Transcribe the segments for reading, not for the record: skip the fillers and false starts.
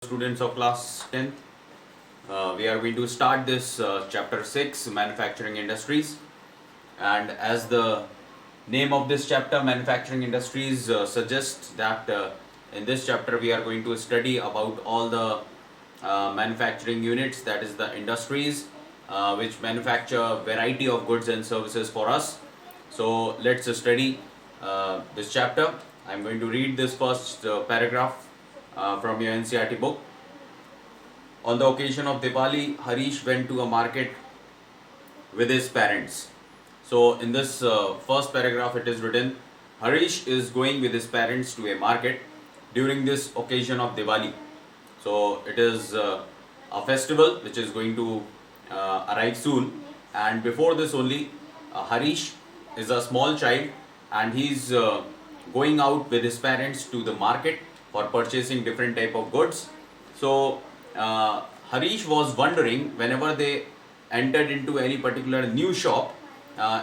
Students of class 10th. We are going to start this chapter 6, manufacturing industries, and as the name of this chapter, manufacturing industries, suggests that in this chapter we are going to study about all the manufacturing units, that is the industries which manufacture variety of goods and services for us. So let's study this chapter. I'm going to read this first paragraph from your NCRT book. On the occasion of Diwali, Harish went to a market with his parents. So, in this first paragraph, it is written Harish is going with his parents to a market during this occasion of Diwali. So, it is a festival which is going to arrive soon, and before this, only Harish is a small child and he's going out with his parents to the market for purchasing different type of goods. So Harish was wondering, whenever they entered into any particular new shop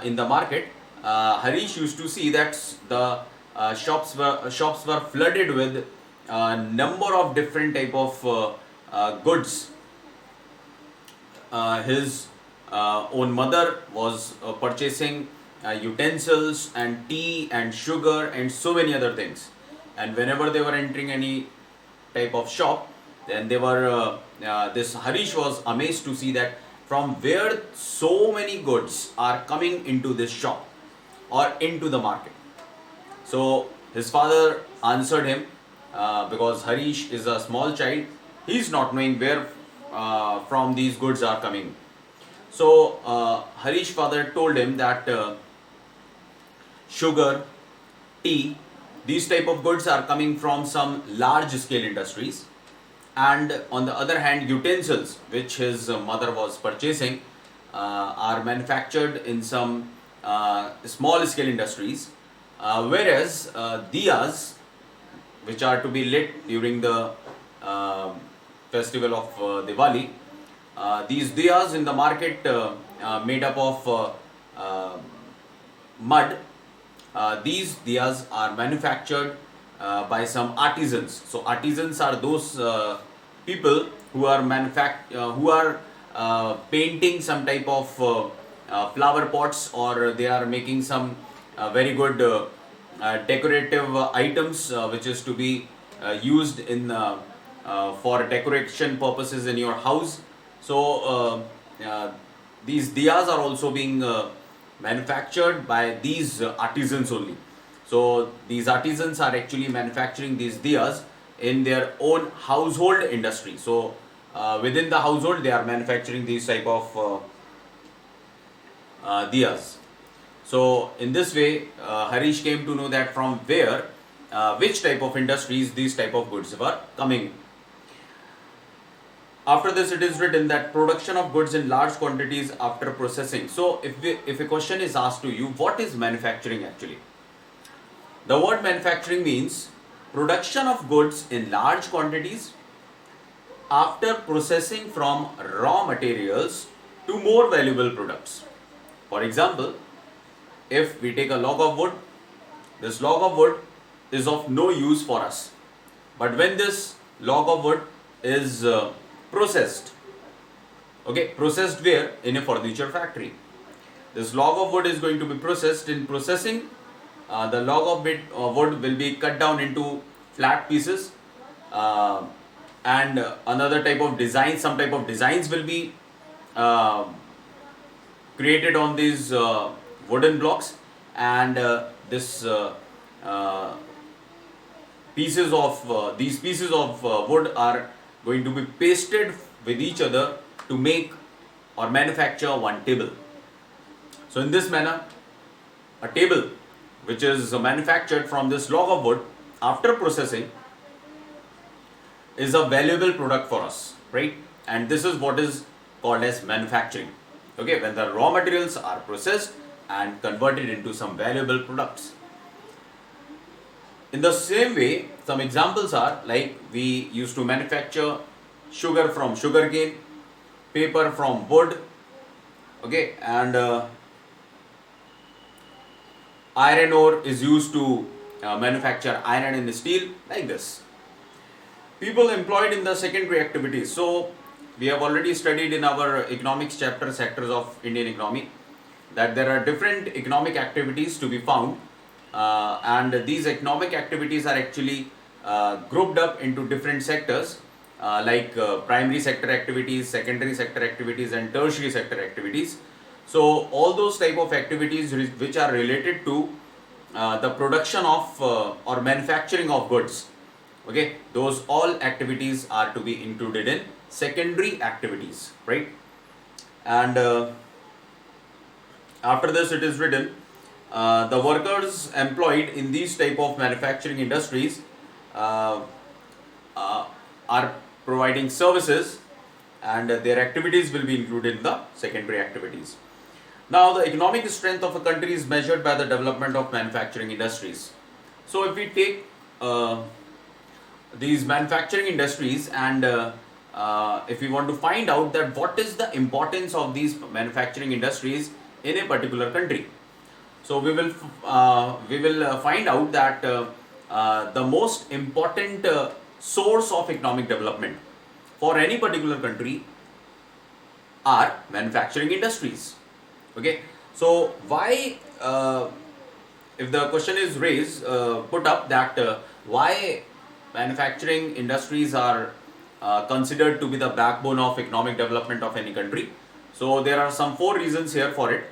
in the market, Harish used to see that the shops were flooded with a number of different type of goods. His own mother was purchasing utensils and tea and sugar and so many other things. And whenever they were entering any type of shop, then they were this Harish was amazed to see that from where so many goods are coming into this shop or into the market. So his father answered him, because Harish is a small child, he is not knowing where from these goods are coming. So Harish father told him that sugar, tea, these type of goods are coming from some large scale industries, and on the other hand, utensils which his mother was purchasing are manufactured in some small scale industries, whereas diyas which are to be lit during the festival of Diwali, these diyas in the market made up of mud. These diyas are manufactured by some artisans. So artisans are those people who are painting some type of flower pots, or they are making some very good decorative items which is to be used in for decoration purposes in your house. So these diyas are also being manufactured by these artisans only. So these artisans are actually manufacturing these diyas in their own household industry. So within the household they are manufacturing these type of diyas. So in this way Harish came to know that from where which type of industries these type of goods were coming. After this, it is written that production of goods in large quantities after processing. So if a question is asked to you, what is manufacturing actually? The word manufacturing means production of goods in large quantities after processing from raw materials to more valuable products. For example, if we take a log of wood, this log of wood is of no use for us. But when this log of wood is processed, okay, processed where? In a furniture factory. This log of wood is going to be processed. In processing, the log of wood will be cut down into flat pieces, and another type of design, some type of designs will be created on these wooden blocks, and this pieces of these pieces of wood are going to be pasted with each other to make or manufacture one table. So in this manner, a table which is manufactured from this log of wood after processing is a valuable product for us, right? And this is what is called as manufacturing. Okay, when the raw materials are processed and converted into some valuable products. In the same way, some examples are like we used to manufacture sugar from sugarcane, paper from wood, okay, and iron ore is used to manufacture iron and steel, like this. People employed in the secondary activities. So we have already studied in our economics chapter sectors of Indian economy that there are different economic activities to be found, and these economic activities are actually grouped up into different sectors, like primary sector activities, secondary sector activities, and tertiary sector activities. So all those type of activities which are related to the production of or manufacturing of goods, okay, those all activities are to be included in secondary activities, right? And after this it is written, the workers employed in these type of manufacturing industries uh, uh, are providing services, and their activities will be included in the secondary activities. Now, the economic strength of a country is measured by the development of manufacturing industries. So, if we take these manufacturing industries, and if we want to find out that what is the importance of these manufacturing industries in a particular country, so we will find out that the most important source of economic development for any particular country are manufacturing industries. Okay, so why, if the question is raised, put up that why manufacturing industries are considered to be the backbone of economic development of any country. So there are some 4 reasons here for it.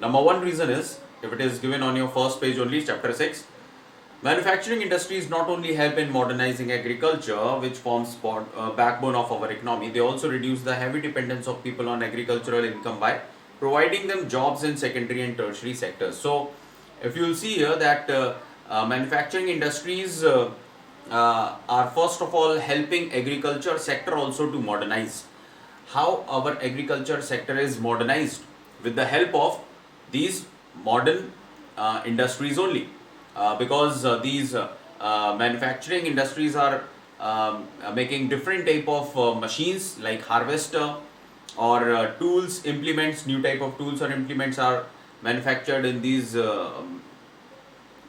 Number one reason is, if it is given on your first page only, chapter 6, manufacturing industries not only help in modernizing agriculture, which forms backbone of our economy, they also reduce the heavy dependence of people on agricultural income by providing them jobs in secondary and tertiary sectors. So, if you will see here that manufacturing industries are first of all helping agriculture sector also to modernize. How our agriculture sector is modernized? With the help of these modern industries only, because these manufacturing industries are making different type of machines like harvester or tools, implements, new type of tools or implements are manufactured in these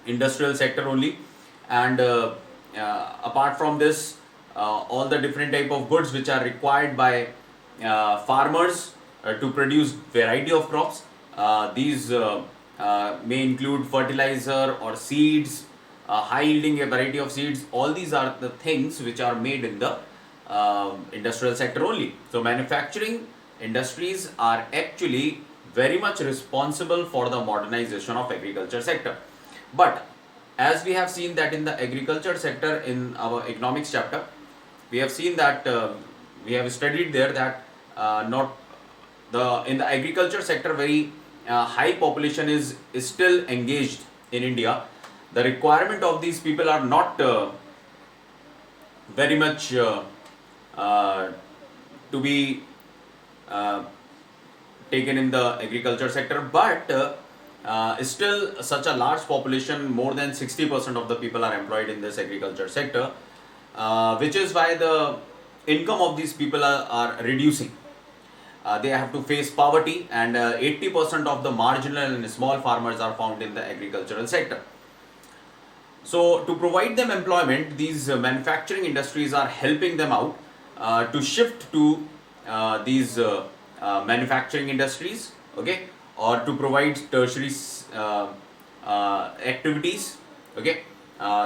industrial sector only. And apart from this, all the different type of goods which are required by farmers to produce variety of crops, these may include fertilizer or seeds, high yielding a variety of seeds. All these are the things which are made in the industrial sector only. So manufacturing industries are actually very much responsible for the modernization of agriculture sector. But as we have seen that in the agriculture sector in our economics chapter, we have seen that we have studied there that not the in the agriculture sector very high population is still engaged in India. The requirement of these people are not very much to be taken in the agriculture sector, but still such a large population, more than 60% of the people are employed in this agriculture sector, which is why the income of these people are reducing. They have to face poverty, and 80% of the marginal and small farmers are found in the agricultural sector. So to provide them employment, these manufacturing industries are helping them out to shift to these manufacturing industries, okay, or to provide tertiary activities, okay.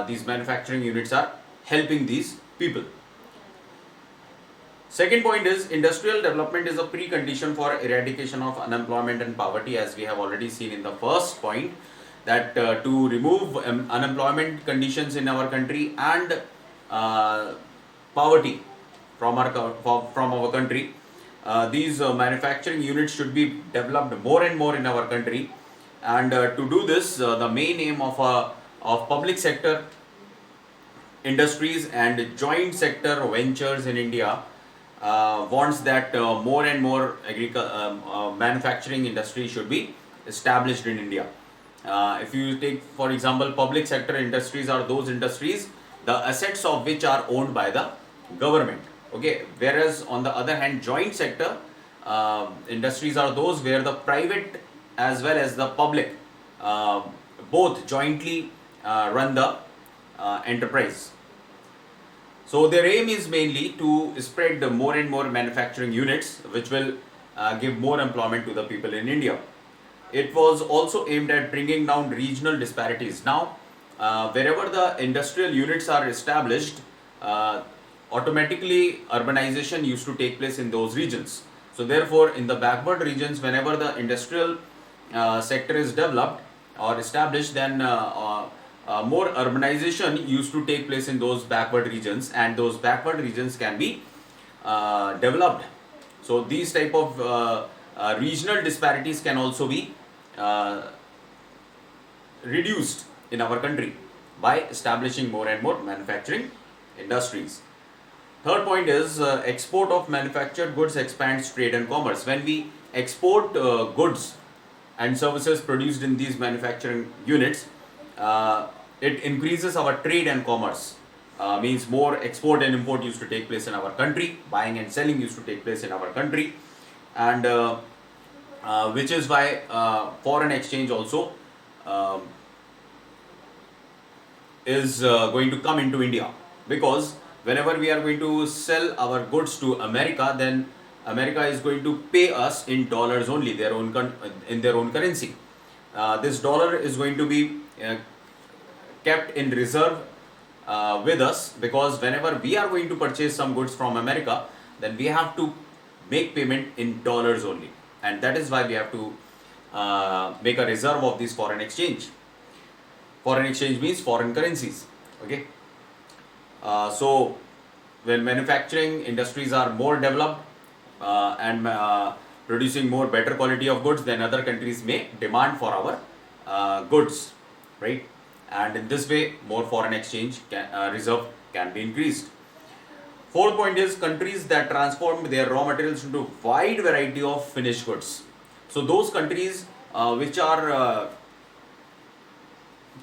These manufacturing units are helping these people. Second point is, industrial development is a precondition for eradication of unemployment and poverty, as we have already seen in the first point, that to remove unemployment conditions in our country and poverty from our country, these manufacturing units should be developed more and more in our country. And to do this, the main aim of public sector industries and joint sector ventures in India wants that more and more manufacturing industry should be established in India. If you take, for example, public sector industries are those industries the assets of which are owned by the government, okay, whereas on the other hand, joint sector industries are those where the private as well as the public both jointly run the enterprise. So their aim is mainly to spread the more and more manufacturing units, which will give more employment to the people in India. It was also aimed at bringing down regional disparities. Now, wherever the industrial units are established, uh, automatically urbanization used to take place in those regions. So therefore, in the backward regions, whenever the industrial sector is developed or established, then more urbanization used to take place in those backward regions, and those backward regions can be developed. So these type of regional disparities can also be uh, reduced in our country by establishing more and more manufacturing industries. Third point is export of manufactured goods expands trade and commerce. When we export goods and services produced in these manufacturing units, uh, it increases our trade and commerce. Means more export and import used to take place in our country, buying and selling used to take place in our country, and which is why foreign exchange also um is going to come into India, because whenever we are going to sell our goods to America, then America is going to pay us in dollars only, their own in their own currency. This dollar is going to be kept in reserve with us, because whenever we are going to purchase some goods from America, then we have to make payment in dollars only, and that is why we have to make a reserve of this foreign exchange. Foreign exchange means foreign currencies. Okay. So when manufacturing industries are more developed and producing more better quality of goods, then other countries may demand for our goods, right? And in this way, more foreign exchange reserve can be increased. Fourth point is countries that transform their raw materials into wide variety of finished goods. So those countries which are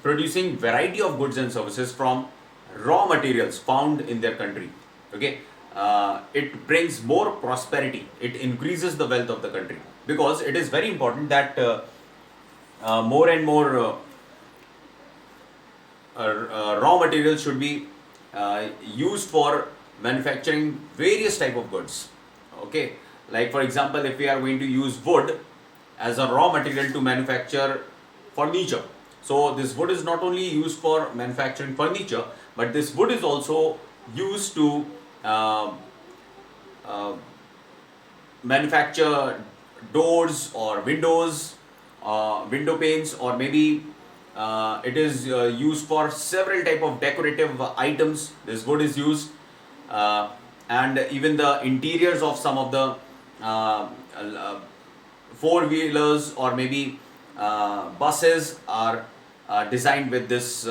producing variety of goods and services from raw materials found in their country. Okay, it brings more prosperity. It increases the wealth of the country, because it is very important that more and more raw materials should be used for manufacturing various type of goods. Okay, like for example, if we are going to use wood as a raw material to manufacture furniture, so this wood is not only used for manufacturing furniture, but this wood is also used to uh, manufacture doors or windows, window panes, or maybe it is used for several type of decorative items. This wood is used, and even the interiors of some of the four-wheelers or maybe buses are designed with this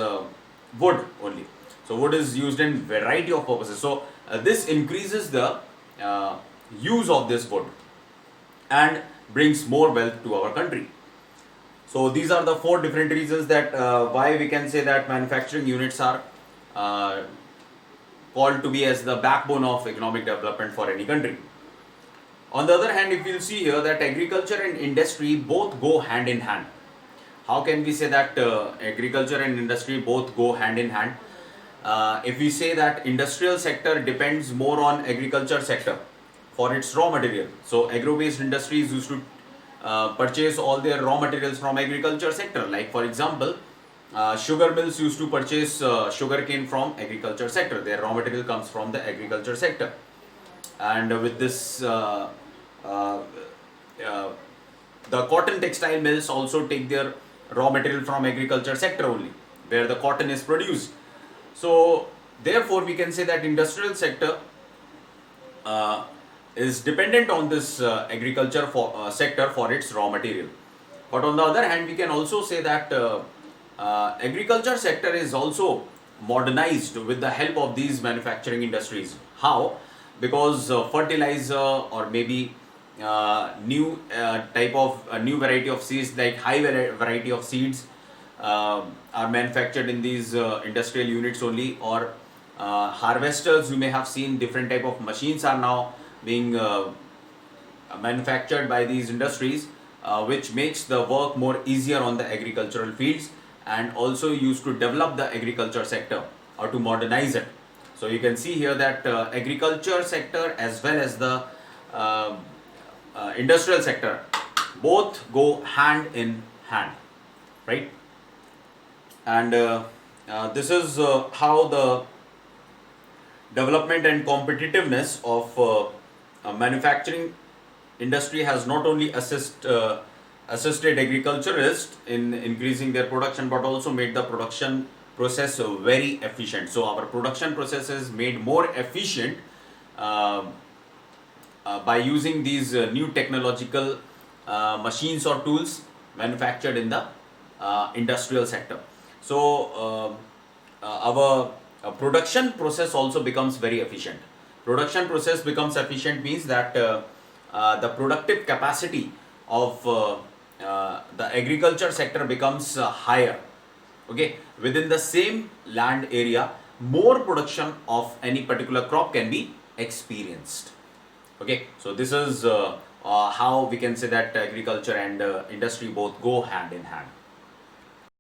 wood only. So wood is used in variety of purposes. So this increases the use of this wood and brings more wealth to our country. So these are the four different reasons that why we can say that manufacturing units are called to be as the backbone of economic development for any country. On the other hand, if you'll see here that agriculture and industry both go hand in hand. How can we say that agriculture and industry both go hand in hand? If we say that industrial sector depends more on agriculture sector for its raw material. So agro-based industries used to purchase all their raw materials from agriculture sector. Like for example, sugar mills used to purchase sugar cane from agriculture sector. Their raw material comes from the agriculture sector. And with this uh, the cotton textile mills also take their raw material from agriculture sector only, where the cotton is produced. So therefore we can say that industrial sector is dependent on this agriculture sector for its raw material. But on the other hand, we can also say that agriculture sector is also modernized with the help of these manufacturing industries. How? Because fertilizer or maybe new type of new variety of seeds, like high variety of seeds are manufactured in these industrial units only, or harvesters. You may have seen different type of machines are now being manufactured by these industries, which makes the work more easier on the agricultural fields, and also used to develop the agriculture sector or to modernize it. So you can see here that agriculture sector as well as the uh, industrial sector both go hand in hand, right? And this is how the development and competitiveness of manufacturing industry has not only assisted agriculturists in increasing their production but also made the production process very efficient. So our production process is made more efficient uh, by using these new technological machines or tools manufactured in the industrial sector. So our production process also becomes very efficient. Production process becomes efficient means that the productive capacity of the agriculture sector becomes higher. Okay, within the same land area, more production of any particular crop can be experienced. Okay, so this is how we can say that agriculture and industry both go hand in hand.